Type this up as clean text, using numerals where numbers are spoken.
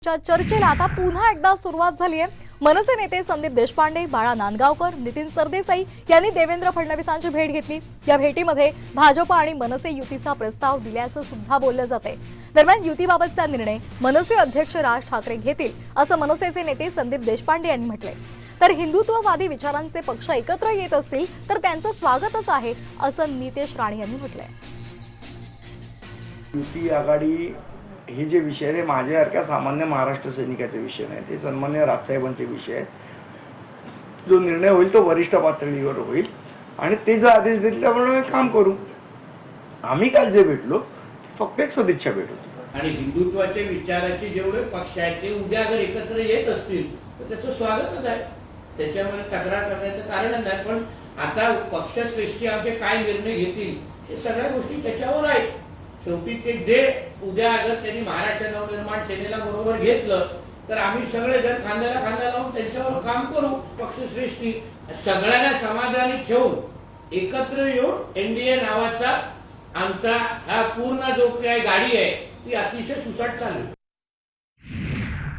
चर्चेला आता पुन्हा एकदा सुरुवात झाली आहे। मनसे नेते संदीप देशपांडे, बाळा नांदगावकर, नितीन सरदेसाई यांनी देवेंद्र फडणवीसांची भेट घेतली। या भेटीमध्ये भाजप आणि मनसे युतीचा प्रस्ताव दिल्याचं सुद्धा बोललं जाते। दरम्यान युतीबाबतचा निर्णय मनसे अध्यक्ष राज ठाकरे घेतील असं मनसेचे नेते संदीप देशपांडे यांनी म्हटलंय। तर हिंदुत्ववादी विचारांचे पक्ष एकत्र येत असतील तर त्यांचं स्वागतच आहे असं नितेश राणे यांनी म्हटलंय। युती आघाडी हे जे विषय आहे माझ्यासारख्या सामान्य महाराष्ट्र सैनिकाचे विषय नाही, ते सन्मान्य राजसाहेबांचे विषय आहेत। जो निर्णय होईल तो वरिष्ठ पातळीवर होईल आणि ते जर आदेश देतील त्याप्रमाणे काम करू। आम्ही काल जे भेटलो फक्त एक सदिच्छा भेट होती आणि हिंदुत्वाच्या विचाराचे जेवढे पक्ष आहेत ते उद्या अगर एकत्र येत असतील तर त्याचं स्वागतच आहे, त्याच्यामध्ये तक्रार करण्याचं कारण नाही। पण आता पक्षश्रेष्ठी आमचे काय निर्णय घेतील हे सगळ्या गोष्टी त्याच्यावर आहेत। शेवटी ते जे उद्या अगर त्यांनी महाराष्ट्र नवनिर्माण सेनेला बरोबर घेतलं तर आम्ही सगळे जण खांद्याला खांदा लावून त्यांच्यावर काम करू। पक्षश्रेष्ठी सगळ्यांना समाधानी ठेवून एकत्र येऊन एनडीए नावाचा आमचा हा पूर्ण जो काही गाडी आहे ती अतिशय सुसाट चालू।